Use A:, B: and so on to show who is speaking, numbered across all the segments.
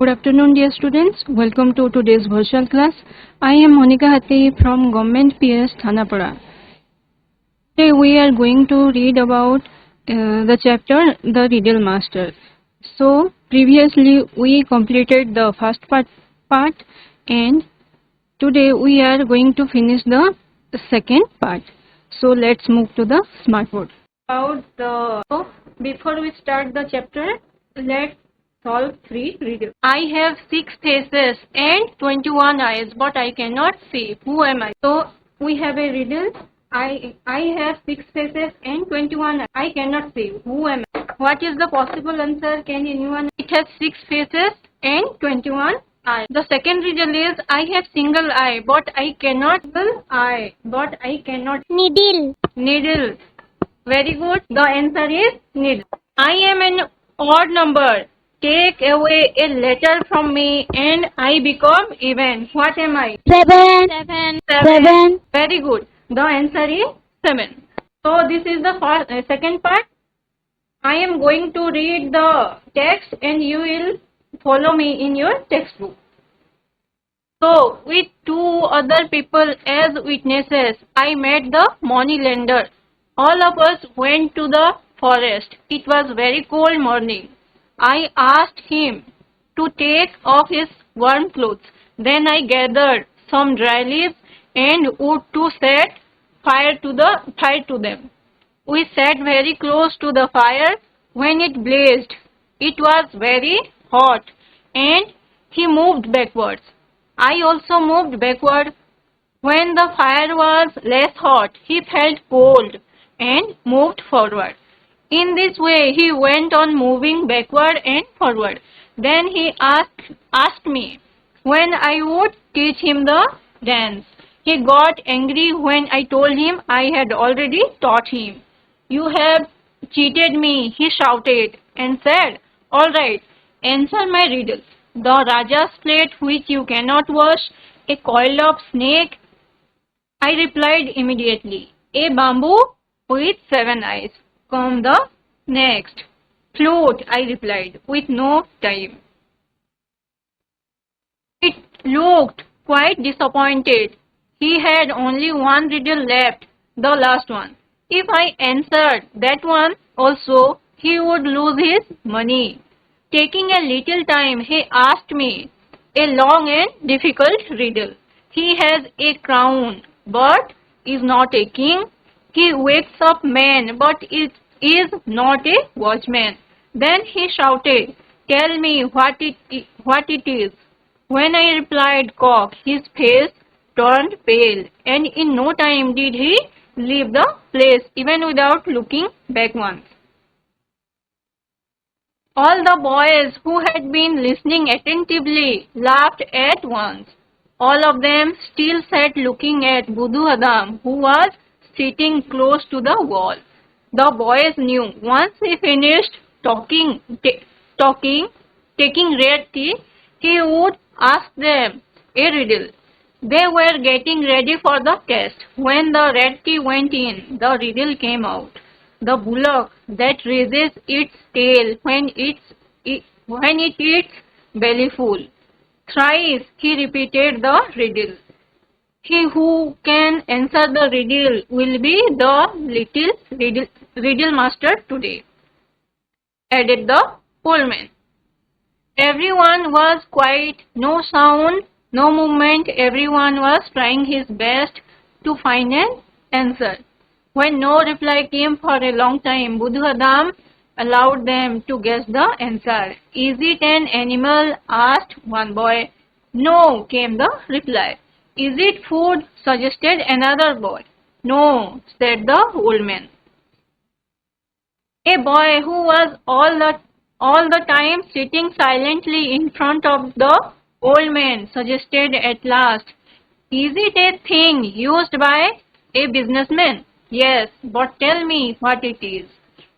A: Good afternoon, dear students. Welcome to today's virtual class. I am Monica Hatti from Government PS Thanapada. Today we are going to read about the chapter The Riddle Master. So previously we completed the first part and today we are going to finish the second part. So let's move to the smartboard. Before we start the chapter, let's solve three riddles. I have 6 faces and 21 eyes, but I cannot see. Who am I? So we have a riddle. I have 6 faces and 21 eyes. I cannot see. Who am I? What is the possible answer? Can anyone? It has 6 faces and 21 eyes. The second riddle is I have single eye, but I cannot.
B: Needle.
A: Needle. Very good. The answer is needle. I am an odd number. Take away a letter from me and I become even. What am I?
B: 7.
A: Very good. The answer is 7. So this is the second part. I am going to read the text and you will follow me in your textbook. So with 2 other people as witnesses, I met the money lender. All of us went to the forest. It was very cold morning. I asked him to take off his warm clothes. Then I gathered some dry leaves and wood to set fire to them. We sat very close to the fire when it blazed. It was very hot and he moved backwards. I also moved backward. When the fire was less hot, he felt cold and moved forward. In this way, he went on moving backward and forward. Then he asked me when I would teach him the dance. He got angry when I told him I had already taught him. You have cheated me, he shouted and said, all right, answer my riddle. The Raja's plate which you cannot wash, a coil of snake. I replied immediately, a bamboo with 7 eyes. Come the next. Flute, I replied, with no time. It looked quite disappointed. He had only one riddle left, the last one. If I answered that one also, he would lose his money. Taking a little time, he asked me a long and difficult riddle. He has a crown, but is not a king. He wakes up men, but is not a watchman. Then he shouted, tell me what it is. When I replied cock, his face turned pale, and in no time did he leave the place, even without looking back once. All the boys who had been listening attentively laughed at once. All of them still sat looking at Buddhu Adam, who was sitting close to the wall. The boys knew once he finished taking red tea, he would ask them a riddle. They were getting ready for the test. When the red tea went in, the riddle came out. The bullock that raises its tail when it eats bellyful. Thrice he repeated the riddle. He who can answer the riddle will be the little riddle master today, added the old man. Everyone was quiet, no sound, no movement. Everyone was trying his best to find an answer. When no reply came for a long time, Buddhu Adam allowed them to guess the answer. Is it an animal? Asked one boy. No, came the reply. Is it food? Suggested another boy. No, said the old man. A boy who was all the time sitting silently in front of the old man suggested at last, is it a thing used by a businessman? Yes, but tell me what it is.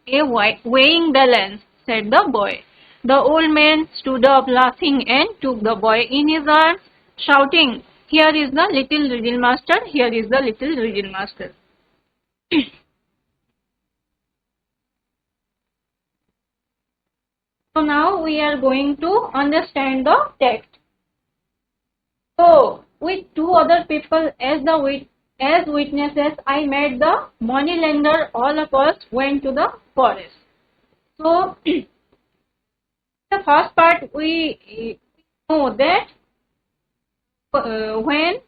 A: A weighing balance, said the boy. The old man stood up laughing and took the boy in his arms, shouting, here is the little riddle master, here is the little riddle master. So now we are going to understand the text. So with two other people as witnesses, I met the money lender. All of us went to the forest. So the first part we know that when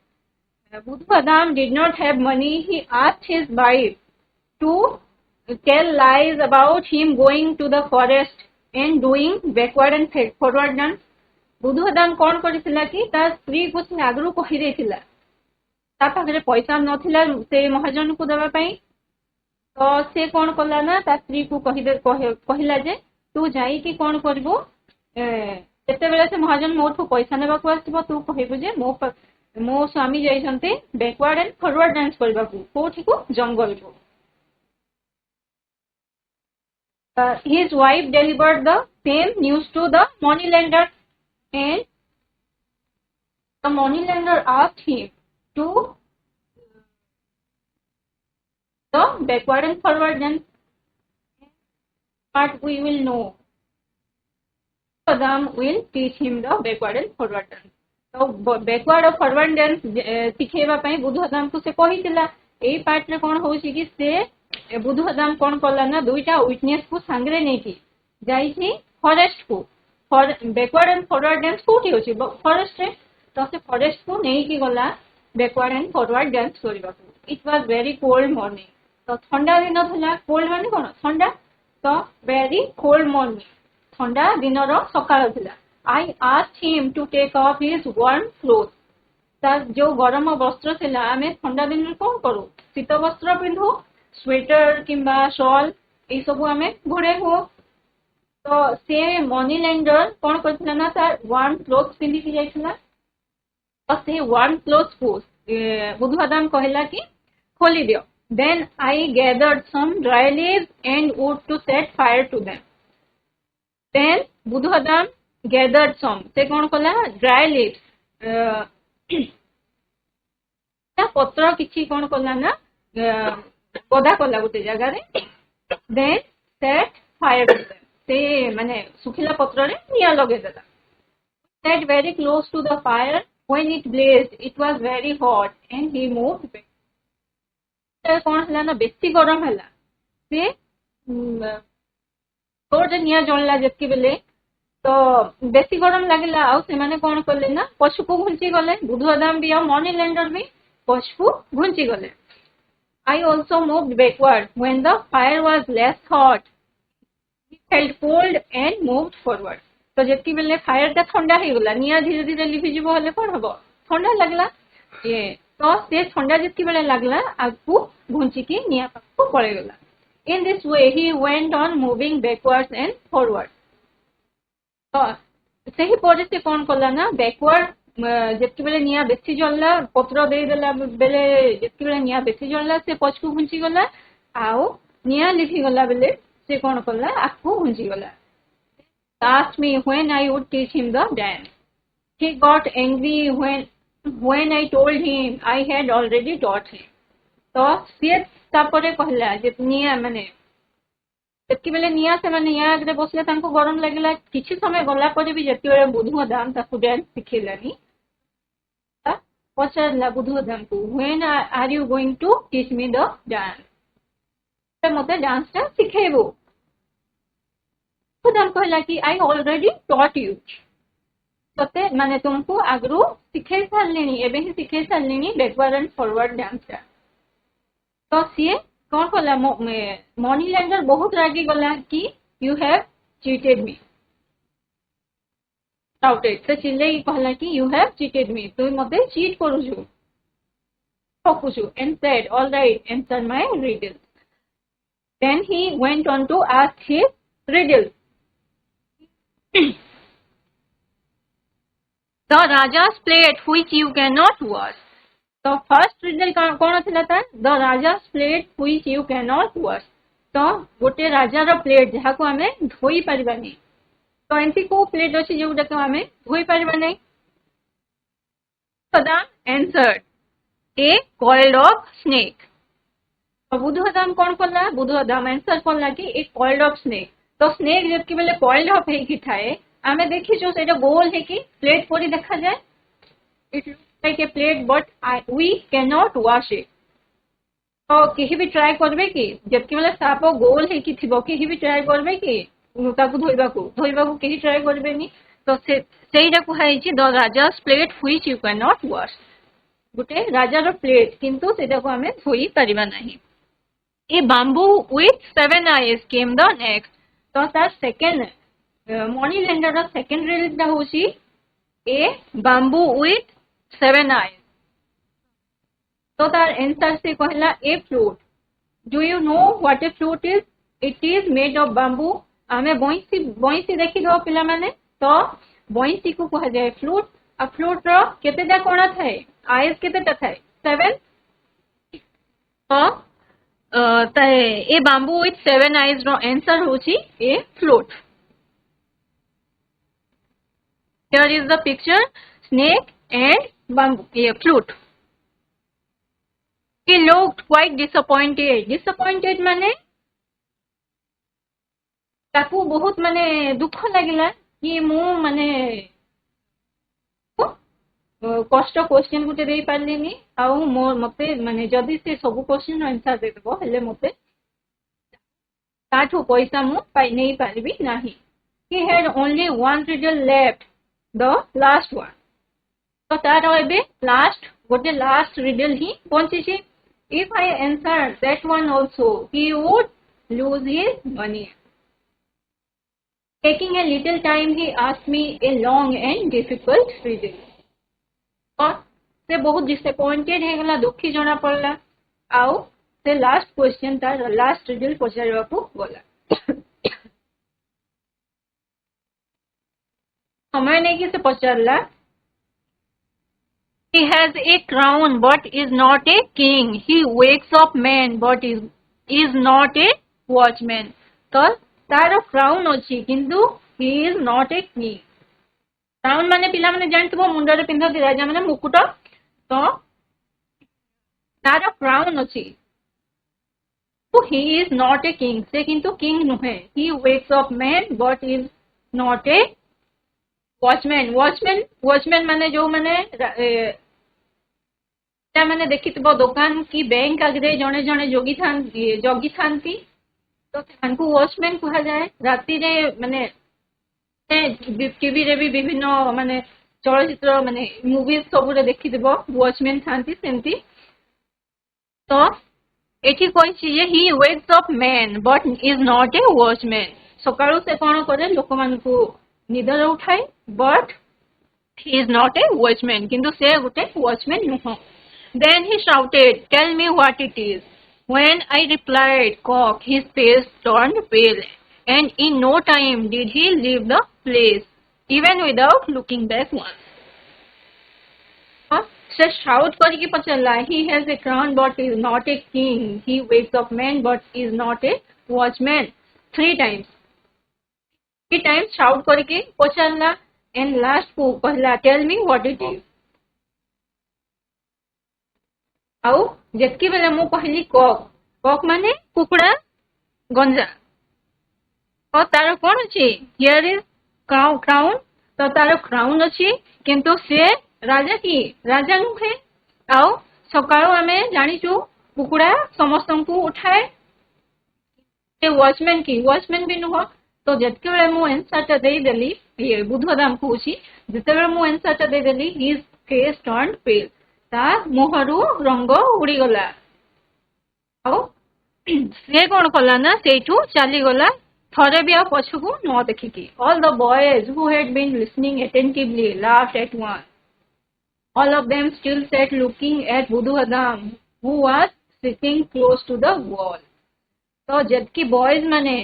A: Buddha Adam did not have money, he asked his wife to tell lies about him going to the forest and doing backward and forward dance. बुधुदाम कौन करथिला कि ता स्त्री को से आगरु कहि देथिला ता पाखरे पैसा नथिला से महाजन को देबा पई तो से कोन कला ना ता स्त्री को कहिला जे तू जाई कि कोन करबो एते बेले से महाजन मोर को पैसा नेबा को आसीबो तू कहिबो जे मो स्वामी जाइसंते बैकवर्ड एंड फॉरवर्ड डांस करबा को कोठी को जंगल को his wife delivered the same news to the money lender, and the money lender asked him to the backward and forward dance. But we will know. Adam will teach him the backward and forward dance. So backward और forward dance सिखेबा पई बुधुदाम को से कहितिला एई part रे कोन होछि कि से बुधुदाम कोन कला ना दुईटा विटनेस को संगरे नै थी जाई छी फॉरेस्ट को बैकवर्ड एंड फॉरवर्ड डांस कोठी होछि फॉरेस्ट रे तो से फॉरेस्ट को नै की गला बैकवर्ड एंड फॉरवर्ड डांस करबा को it was very cold morning तो ठंडा दिन थला कोल्ड माने कोन ठंडा तो वेरी कोल्ड मॉर्निंग ठंडा दिन रो सकाळ थला I asked him to take off his warm cloth तार जो गरम वस्त्र थिला आमे ठंडा दिन में कोन करू शीत वस्त्र पिंधु स्वेटर किंबा शॉल ए सब आमे घोड़े हो तो से मनी लेंडर कोन करथिला ना तार वार्म क्लोथ पिंधि कि जाइथिला तो से वार्म क्लोथ को बुधुदाम कहला कि खोली दियो then I gathered some dry leaves and wood to set fire to them then Budhudam gathered some से कोन कला ड्राई लीव्स पत्र किछि कोन कला ना गदा कला गोटे जगह रे then set fire to them से माने सुखिला पत्र रे निया लगे देला set very close to the fire when it blazed it was very hot and he moved back कोन हला ना बेसी गरम हला से तोर निया जळला जत्की बेले तो बेसी गरम लागला आ से माने कोन करले ना पशु को घुंची गले बुधुदाम भी और मनी लेंडर भी पशु को घुंची गले I also moved backward when the fire was less hot. He felt cold and moved forward. तो जत्की बेले फायर ता ठंडा हे गला निया धीरे धीरे लिभि जिवो हले कोन हबो ठंडा लागला ये तो से ठंडा जत्की बेले लागला आगु घुंची की निया पाखु पळे गला in this way he went on moving backwards and forward. तो सही परे से कोन कला ना बैकवर्ड जत्की बेले निया बेसी जल्ला पत्र दे देला बेले जत्की बेले निया बेसी जल्ला से पछकु घुंची गला आउ निया लिखि गला बेले से कोन कला आखु घुंची गला asked me when I would teach him the dance. He got angry when I told him I had already taught him. तो से तापरे कहला जे निया माने जत्की बेले निया से माने या आगरे बसले तांको गरम लागला किछि समय गला परे भी जत्की बेले बुधुदाम ताकु डांस सिखेलानी पचारला बुधुदाम को when are you going to teach me the dance तो मते डांस ता सिखेबो बुधुदाम कहला कि I already taught you तते माने तुमको आगरो सिखे सारलेनी एबे ही सिखे सारलेनी बैकवर्ड एंड फॉरवर्ड डांस ता तो सी कौन कहला मनी लेंडर बहुत रागी गला कि you have cheated me shouted तो चिल्ले कहला कि यू हैव चीटेड मी तो मते cheat करूछु ठकुछु and said all right answer my riddle then he went on to ask his riddle the raja's plate which you cannot wash तो first riddle कौन थिला ता the राजा's plate which you cannot wash तो गोटे राजा रो plate जहा को हमें धोई परिबानी तो एंती को प्लेट अछि जोटा को हमें धोई परिबा नै बुधुदाम answered a coiled of snake तो बुधुदाम कौन करला बुधुदाम आंसर करला कि a coiled of snake तो स्नेक जबकि बेले बॉइल्ड अप हेकी थाए आमे देखिछु सेटा गोल हेकी प्लेट परी देखा जाए it looks like a plate but we can not wash it तो केही भी ट्राई करबे कि जबकि बेले साप गोल हेकी थिबो केही भी ट्राई करबे कि ताकू धोइबाकू केही ट्राई करबेनी तो सेटा कुहाइछि the Raja's plate which you can not wash गोटे राजार प्लेट किंतु सेटा को आमे धोई परिबा नाही a bamboo with 7 eyes came the next तो तार सेकंड मणिलैंडर सेकंड रिडल टा होछि ए बांबू विथ 7 आईज तो तार आंसर से कहला a flute do you know what a flute is it is made of bamboo आमे बंसी देखि दो पिला माने तो बंसी को कह जाए फ्लूट आ फ्लूट रो केतेटा कोणा थाए आईज केतेटा थाए 7 तो ए बांबू विथ 7 आईज रो आंसर होछि a flute here is the picture snake and bamboo a flute he looked quite disappointed माने ताकू बहुत माने दुख लागिला कि मु माने कष्ट क्वेश्चन गुटे दे पारलिनी आउ मते माने जदी से सब क्वेश्चन आंसर दे देबो हेले मते ताठो पैसा मु पाई नै पारबी नाही he had only one riddle left the last one तो तार एबे लास्ट गोटे लास्ट रिडल ही पहुंची छी if I answer that one also he would lose his money taking a little time he asked me a long and difficult riddle और से बहुत disappointed हे गला दुखी जणा पड़ला आउ से लास्ट क्वेश्चन तार लास्ट रिडल पचारवा को बोला समय नहीं कि से पचारला he has a crown but is not a king he wakes up men but is not a watchman तो तार क्राउन अछि किंतु he is not a king crown माने पिला माने जानथबो मुंडा रे पिंधा राजा माने मुकुट तो तार क्राउन अछि तो he is not a king से किंतु किंग नुहे he wakes up men but is not a watchman माने जो माने मैंने देखी दुकान की बैंक आगे जड़े जड़े जगी था तो वॉचमैन कह जाए राति माने टीवी रे भी विभिन्न माने चलचित्र माने मूवीज सब देखी वॉचमैन था सेमती तो एठी कही he wakes up man but is not a watchman सकाळु से कौन करे लोक मान को निदर उठाए but he is not a watchman किंतु से गोटे वॉचमैन नुह Then he shouted, tell me what it is. When I replied, cock, his face turned pale, and in no time did he leave the place, even without looking back once. So shout करके पचला, he has a crown but is not a king. He wakes up men but is not a watchman. 3 times. 3 times shout करके पचला, and last को कहला, tell me what it is. आउ जेतकी बेले मु कहली Kock माने कुकुड़ा गंजा और तार कौन अछि हियर इज क्राउन तो तार क्राउन अछि किंतु से राजा की राजा नुहे आउ सकाळो आमे जानिचु कुकुड़ा समस्त को उठाए ए वॉचमैन भी नुह तो जेतकी बेले मु आंसर ता दे देली ये बुधदाम कहूची जेते बेले मु आंसर ता दे देली हिज फेस टर्न्ड पेल मुहरु रंग उड़ी गला से कौन कला ना से चली गला थरे भी आ पछकू न देखिकी all the boys who had been listening attentively laughed at one all of them still sat looking at Budhudam who was sitting close to the wall तो जदकि बॉयज माने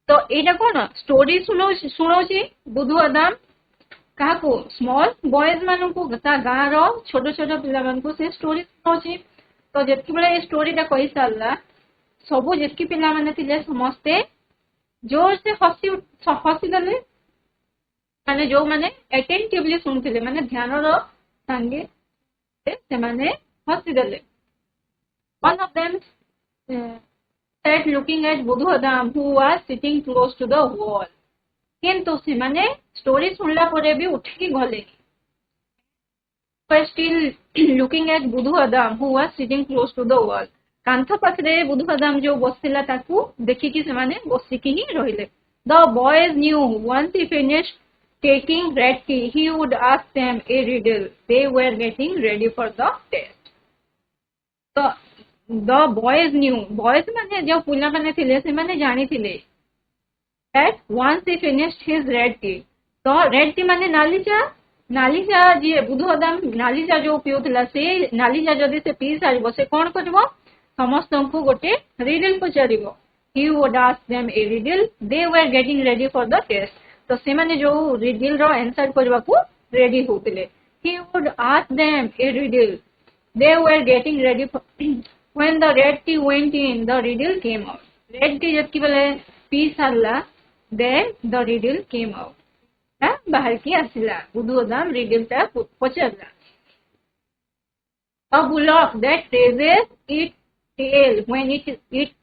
A: तो एटा कौन स्टोरी सुनोची बुधुहदाम क्या स्मॉल बॉयज मान को गाँव रो छोट छोट पिला मान को से स्टोरी सुनाऊँ तो जितकी बेले स्टोरीटा कही सारा सबू जितकी पिला माने थिले समस्ते जोर से हसी देले माने जो माने अटेंटिवली सुनथिले माने ध्यान रो संगे से माने हसी देले one of them sat looking at Buddhadam who was sitting close to the wall. किंतु ସେମାନେ story ଶୁଣିଲା ପରେ ବି ଉଠିକି ଗଲେ. Were still looking at Buddhadam who was sitting close to the wall. କାନ୍ଥ ପାଖରେ ବୁଧବାଦାମ ଯୋଉ ବସିଥିଲା ତାକୁ ଦେଖିକି ସେମାନେ ବସିକି ହିଁ ରହିଲେ. The boys knew once he finished taking red tea, he would ask them a riddle. They were getting ready for the test. The boys knew. Boys माने जो पुला माने थिले से माने जानी थिले. That once he finished his red tea. तो red tea माने नाली चा जी बुधबादाम नाली चा जो पिउथिला से नाली चा जदी से पी सारिबो से कोन करबो समस्तंकु गोटे riddle पचारिबो. He would ask them a riddle. They were getting ready for the test. तो से माने जो रिडल रो आंसर करबा को ready होतिले. He would ask them a riddle. They were getting ready for when the red tea went in, the riddle came out. Red tea जब की बोले P सारला, then the riddle came out. बाहर की आसिला. बुधबादाम riddle ता पचारला. A bullock that raises its tail when it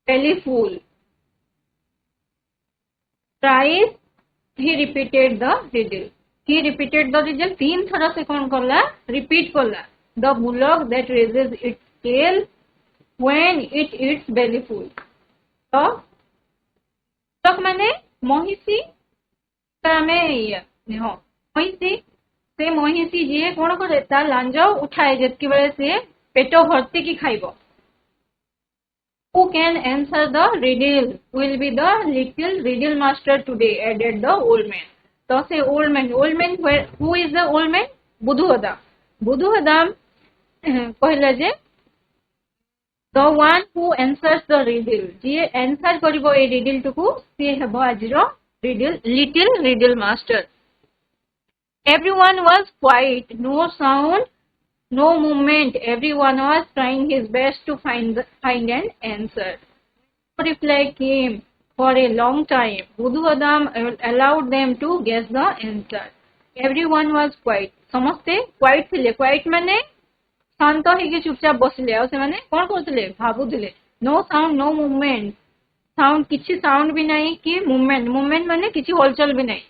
A: belly full. Twice he repeated the riddle. He repeated the riddle. 3 थरा से कौन करला? Repeat करला. The bullock that raises its tail when it eats belly full. तो तक माने महिषी तामे हो महिषी से महिषी जी कौन करे ता लांज उठाए जतकी बेले से पेटो भर्ती की खाइबो. Who can answer the riddle will be the little riddle master today, added the old man. तो से old man who is the old man? Budhudam कहला जे the one who answers the riddle. जी आंसर करिवो ए रिडल टुकु से हेबो आजिरो little riddle master. Everyone was quiet, no sound, no movement. Everyone was trying his best to find an answer. No reply came for a long time. Buddhabadam allowed them to guess the answer. Everyone was quiet. समस्ते quiet थिले. Quiet माने शांत होके चुपचाप बसिले. और से माने कौन करथिले? भाबुथिले. No sound, no movement. Sound किछि sound भी नहीं कि movement माने किछि हलचल भी नहीं.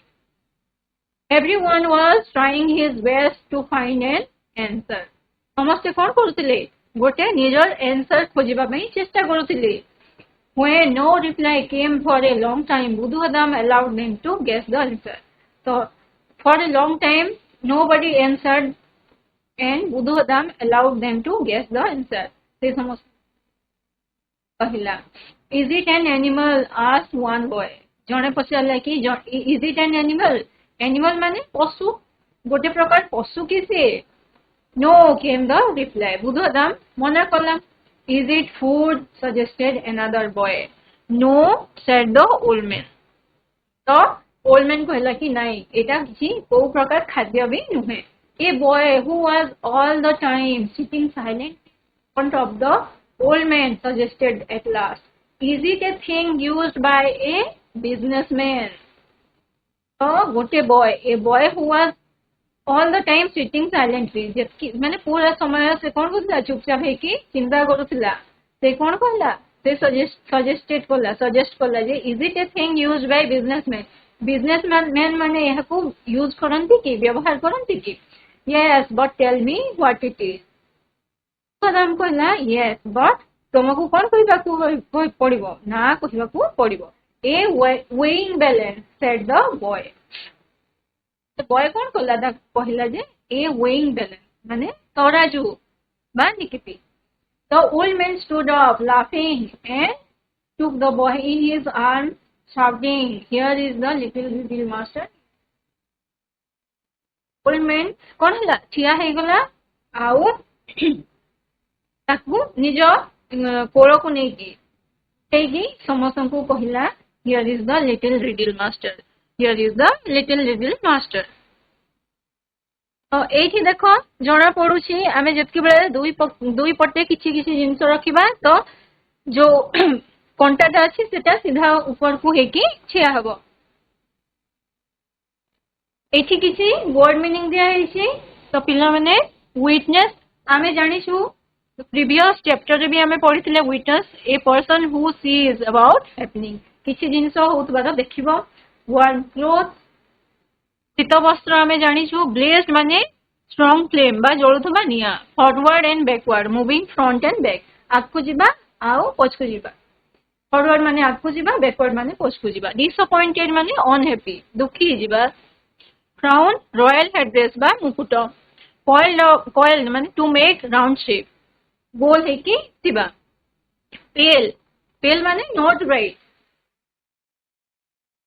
A: Everyone was trying his best to find an answer. समस्ते कौन करथिले? गोटे निजर आंसर खोजिबा पई चेष्टा करथिले. When no reply came for a long time, Buddhabadam allowed them to guess the answer. So for a long time nobody answered and Buddhabadam allowed them to guess the answer. से समस्त पहिला. Is it an animal? asked one boy. जणे पचारला कि is it an animal? Animal माने पशु. गोटे प्रकार पशु किसे? No came the reply. Buddhabadam मना कला. Is it food? suggested another boy. No said the old man. तो old man कहला कि नहीं एटा किछि को प्रकार खाद्य भी नुहे. A boy who was all the time sitting silent in front of the old man suggested at last. Is it a thing used by a businessman? तो गोटे a boy who was all the time sitting silently जबकि मैंने पूरा समय से कौन करथिला चुपचाप है कि चिंता करथिला. से कौन कहला? से suggest कला जे is it a thing used by businessman? businessman माने यह को यूज करंती कि व्यवहार करंती कि. Yes, but tell me what it is. बुधबादाम कहला yes, but तुमको कौन कहबा पड़िबो? ना कहबा को पड़िबो. A weighing balance, said the boy. The boy कौन कहला? कहला जे a weighing balance माने तराजू बा निकिपी. The old man stood up laughing and took the boy in his arms, shouting, here is the little riddle master. Old man कौन हला ठिया हे गला आउ ताकू निज कोड़ को नेकी समस्तंकु कहला here is the little riddle master. Here is the little riddle master. तो एठी देखो जणा पडुछि आमे जतकी बेले दुई पटे किछि किछि जिंस रखिबा तो जो कंटाटा अछि सेटा सीधा ऊपर को हेकी छिया हबो. एठी किछि वर्ड मीनिंग दिया हेछि. तो पिला माने विटनेस आमे जानिछु प्रीवियस चैप्टर भी आम पढ़ी witness a person who seize about happening किसी जिनस होतबार देखिबो वार्म क्लोथ शीत वस्त्र आम जानिछु ब्लेज्ड माने स्ट्रॉन्ग फ्लेम बा जळुथबा निया forward and backward moving front and back आगकु जिबा आउ पछकु जिबा फॉरवर्ड माने आगकु जिबा बैकवर्ड माने पछकु जिबा डिसअपॉइंटेड माने अनहैप्पी दुखी जिबा क्राउन रॉयल हेडड्रेस बा मुकुट कॉइल्ड माने टू मेक राउंड शेप गोल है कि थिबा पेल पेल माने not bright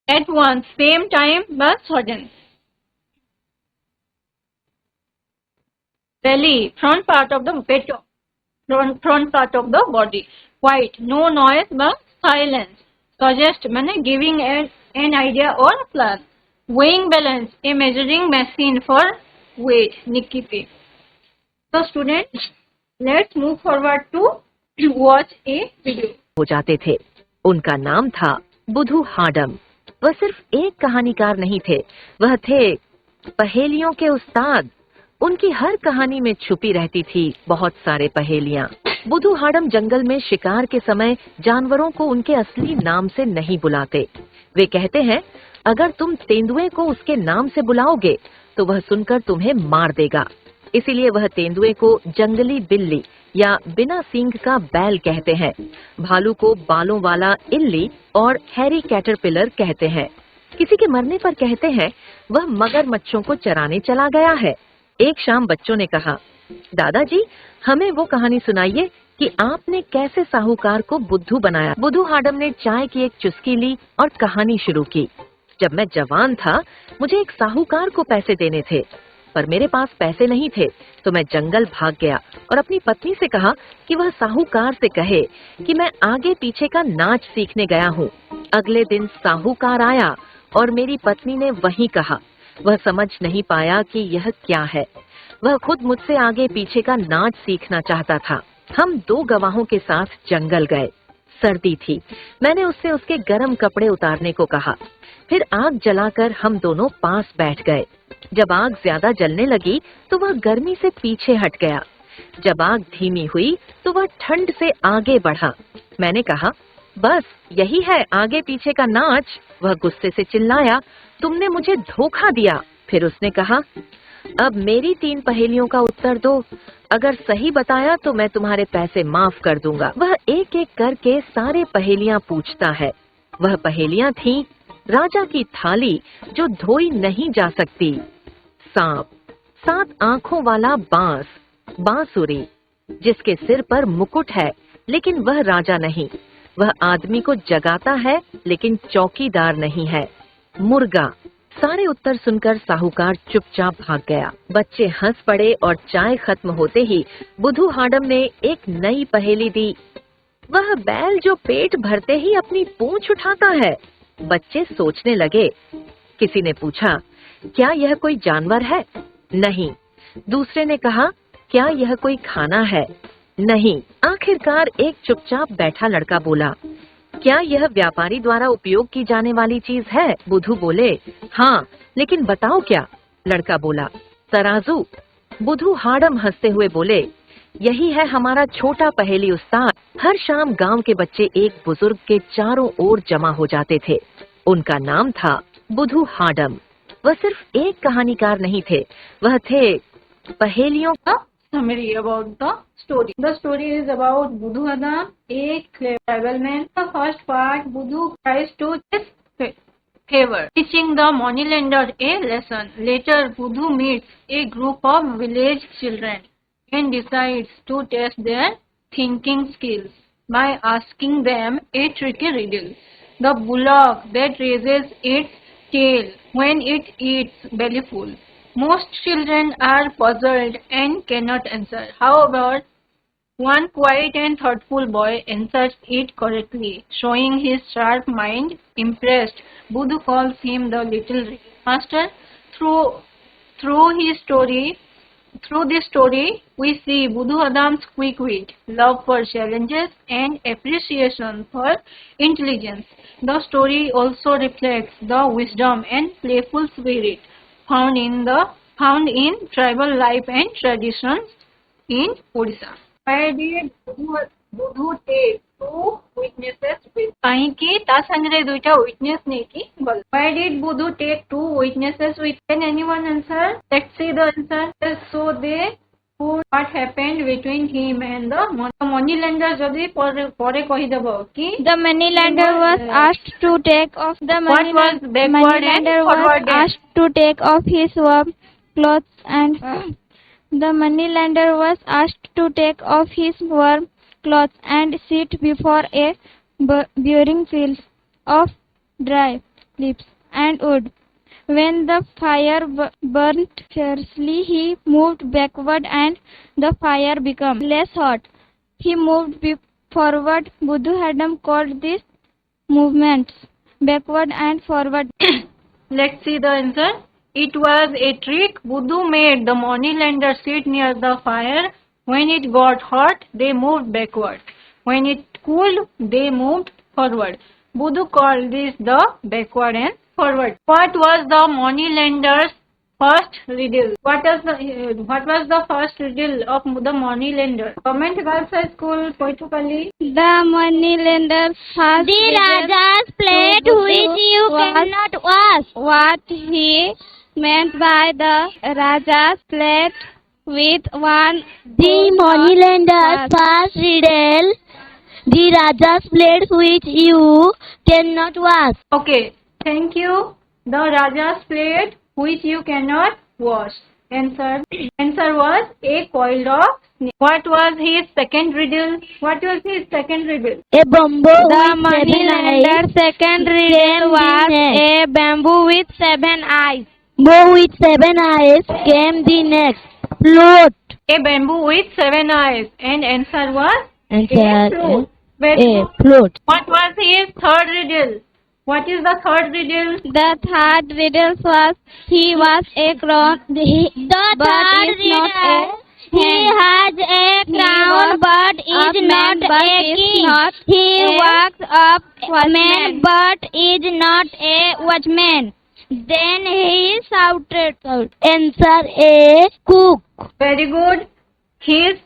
A: at once same time बा sudden belly front part of the peट front part of the body white no noise but silence suggest माने giving an idea or plan weighing balance a measuring machine for weight Nikki. So students let's move forward to watch a video.
B: हो जाते थे। उनका नाम था बुधू हाडम। वह सिर्फ एक कहानीकार नहीं थे, वह थे पहेलियों के उस्ताद। उनकी हर कहानी में छुपी रहती थी बहुत सारे पहेलियाँ। बुधू हाडम जंगल में शिकार के समय जानवरों को उनके असली नाम से नहीं बुलाते। वे कहते हैं अगर तुम तेंदुए को उसके नाम से बुलाओगे तो वह सुनकर तुम्हें मार देगा। इसीलिए वह तेंदुए को जंगली बिल्ली या बिना सींग का बैल कहते हैं। भालू को बालों वाला इल्ली और हैरी कैटरपिलर कहते हैं। किसी के मरने पर कहते हैं वह मगरमच्छों को चराने चला गया है। एक शाम बच्चों ने कहा, दादाजी हमें वो कहानी सुनाइए कि आपने कैसे साहूकार को बुद्धू बनाया। बुधू हाडम ने चाय की एक चुस्की ली और कहानी शुरू की। जब मैं जवान था मुझे एक साहूकार को पैसे देने थे, पर मेरे पास पैसे नहीं थे तो मैं जंगल भाग गया और अपनी पत्नी से कहा कि वह साहूकार से कहे कि मैं आगे पीछे का नाच सीखने गया हूँ। अगले दिन साहूकार आया और मेरी पत्नी ने वही कहा। वह समझ नहीं पाया कि यह क्या है। वह खुद मुझसे आगे पीछे का नाच सीखना चाहता था। हम 2 गवाहों के साथ जंगल गए। सर्दी थी। मैंने उससे उसके गर्म कपड़े उतारने को कहा। फिर आग जलाकर हम दोनों पास बैठ गए। जब आग ज्यादा जलने लगी तो वह गर्मी से पीछे हट गया। जब आग धीमी हुई तो वह ठंड से आगे बढ़ा। मैंने कहा, बस यही है आगे पीछे का नाच। वह गुस्से से चिल्लाया, तुमने मुझे धोखा दिया। फिर उसने कहा, अब मेरी 3 पहेलियों का उत्तर दो। अगर सही बताया तो मैं तुम्हारे पैसे माफ कर दूंगा। वह एक एक करके सारे पहेलियां पूछता है। वह पहेलियां थीं, राजा की थाली जो धोई नहीं जा सकती, सांप, 7 आंखों वाला बांस, बांसुरी जिसके सिर पर मुकुट है लेकिन वह राजा नहीं, वह आदमी को जगाता है लेकिन चौकीदार नहीं है, मुर्गा। सारे उत्तर सुनकर साहूकार चुपचाप भाग गया। बच्चे हंस पड़े और चाय खत्म होते ही बुधू हाडम ने एक नई पहेली दी। वह बैल जो पेट भरते ही अपनी पूंछ उठाता है। बच्चे सोचने लगे। किसी ने पूछा, क्या यह कोई जानवर है? नहीं। दूसरे ने कहा, क्या यह कोई खाना है? नहीं। आखिरकार एक चुपचाप बैठा लड़का बोला, क्या यह व्यापारी द्वारा उपयोग की जाने वाली चीज है? बुधू बोले, हाँ, लेकिन बताओ क्या? लड़का बोला, तराजू। बुधू हाडम हंसते हुए बोले, यही है हमारा छोटा पहेली उस्ताद। हर शाम गांव के बच्चे एक बुजुर्ग के चारों ओर जमा हो जाते थे। उनका नाम था बुधू हाडम। वह सिर्फ एक कहानीकार नहीं थे, वह थे पहेलियों का
A: summary about the story. The story is about Budhu Hadam, a tribal man. The first part, Budhu tries to his favor, teaching the moneylender a lesson. Later, Budhu meets a group of village children and decides to test their thinking skills by asking them a tricky riddle. The bullock that raises its tail when it eats bellyful. Most children are puzzled and cannot answer. However, one quiet and thoughtful boy answers it correctly, showing his sharp mind. Impressed, Budhu calls him the little master. Through this story, we see Budhu Hadam's quick wit, love for challenges, and appreciation for intelligence. The story also reflects the wisdom and playful spirit found in tribal life and traditions in Odisha. Why did Budhu take two witnesses with? କାହିଁକି ତା ସାଙ୍ଗରେ ଦୁଇଟା witness ନେଇକି ଗଲା? Why did Budhu take two witnesses with? Can anyone answer? Let's see the answer. So they put what happened between him and the money lender. ଯଦି ପରେ କହିଦେବ କି
C: The moneylender was asked to take off the
A: what was backward and
C: moneylender was
A: forward.
C: asked to take off his warm clothes and the moneylender was asked to take off his warm clothes and sit before a burning field of dry leaves and wood. When the fire burnt fiercely, he moved backward and the fire became less hot. He moved forward. Budhu Hadam called these movements backward and forward.
A: Let's see the answer. It was a trick. Budhu made the moneylender sit near the fire. When it got hot, they moved backward. When it cooled, they moved forward. Budhu called this the backward and forward. What was the moneylender's first riddle? What was the first riddle of the moneylender? Government Girls High School, Poitupalli.
C: The moneylender first
D: The Raja's plate which you cannot wash.
C: what he meant by the Raja's plate with one
D: The moneylender's first riddle. The Raja's plate which you cannot wash.
A: Okay, thank you. The Raja's plate which you cannot wash. Answer was a coil of snake. What was his second riddle? What was his second riddle?
D: A bamboo
C: The
D: with 7 eyes.
C: moneylender's second riddle was a bamboo with 7 eyes.
D: Bow with 7 eyes came the next. Float.
A: A bamboo with 7 eyes. And answer was
D: Answer
A: a flute. Very
D: A
A: good.
D: float.
A: What was his third riddle? What is the third riddle?
C: The third riddle was he was a crown,
D: The
C: but
D: third
C: is not a
D: riddle. He has a crown
C: was
D: but
C: a
D: is
C: man,
D: not
C: but
D: a
C: is
D: king.
C: not
D: He
C: a
D: walks up
C: watchman.
D: man but is not a watchman. Then he shouted. Answer A cook.
A: Very good. He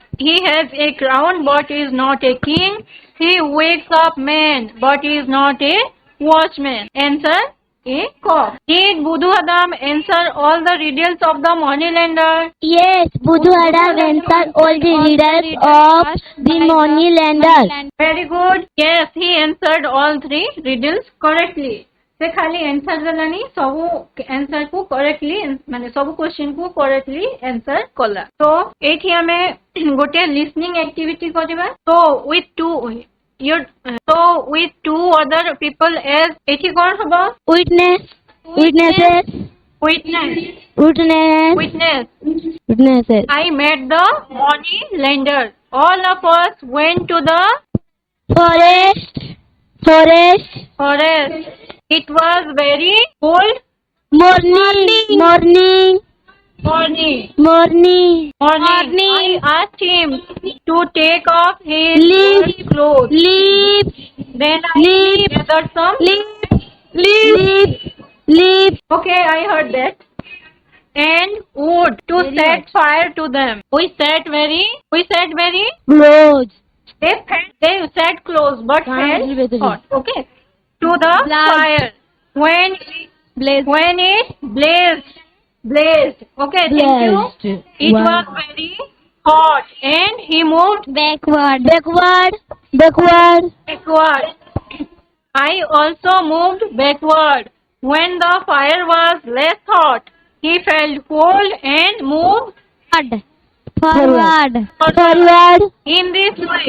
A: has a crown but is not a king. He wakes up man but is not a watchman. Answer A cock. Did Budhu Hadam answer all the riddles of the moneylender?
D: Yes, Budhu Hadam answered all the riddles of the moneylender.
A: Very good. Yes, he answered all three riddles correctly. से खाली answer देलानी सबू answer को correctly माने सबू question को correctly answer कला तो एठी हमें गोटे लिसनिंग एक्टिविटी करबा तो with two other people as एठी कोन हबो
D: Witnesses.
A: Witness. I met the money lender. All of us went to the
D: Forest.
A: It was very cold
D: Morning.
A: I asked him to take off his
D: Leave.
A: clothes.
D: Leave.
A: Then I gathered some.
D: Leave.
A: Okay, I heard that. And wood to set fire to them. We sat very.
D: Close.
A: They sat close but felt hot. Okay. To the fire. When it blazed. Okay, thank you. It was very hot and he moved
D: Backward.
A: I also moved backward. When the fire was less hot, he felt cold and moved
D: Forward.
A: in this way.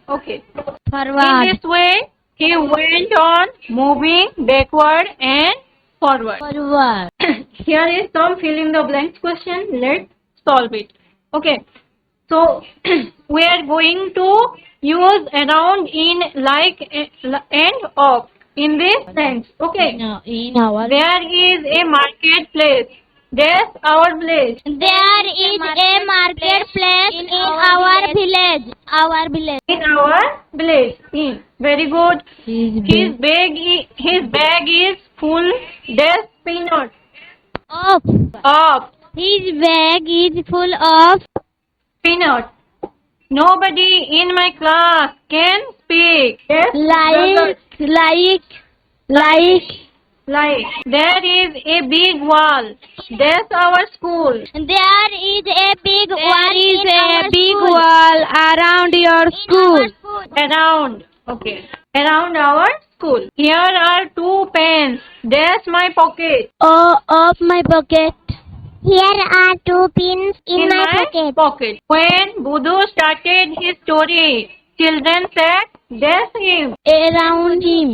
A: Okay. In this way, he went on moving backward and forward. Here is some fill in the blanks question. Let's solve it. Okay. So we are going to use around, in, like, and of in this sense. Okay. There is a marketplace. That's our village.
D: There is a marketplace in our village.
A: In our village. Very good. His bag is full. That's peanut.
D: Of.
A: Of
D: His bag is full of
A: peanut. Nobody in my class can speak. Yes? Like. There is a big wall. That's our school.
D: There is a big
C: wall around your school.
A: Around. Okay. Around our school. Here are 2 pens. That's my pocket.
D: of my pocket. Here are 2 pins in my pocket.
A: When Budhu started his story, children said, "That's him."
D: Around him.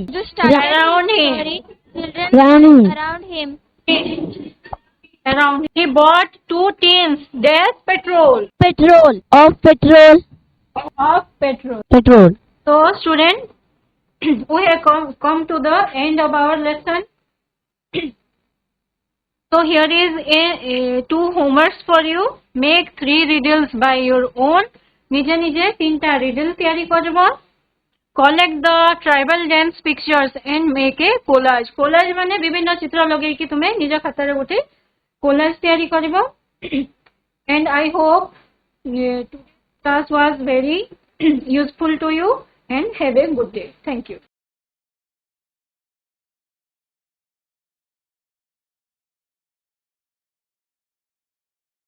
A: Around him.
C: Around him.
A: Around. He bought 2 tins. That's petrol.
D: Of petrol.
A: So, student, we have come to the end of our lesson. So here is a 2 homeworks for you. Make 3 riddles by your own. Nije 3টা riddle তৈরি করব. Collect the tribal dance pictures and make a collage. Collage মানে বিভিন্ন চিত্র লগাইকি তুমি নিজ খাতারে গোটে collage তৈরি করিব. And I hope class was very useful to you and have a good day. Thank you.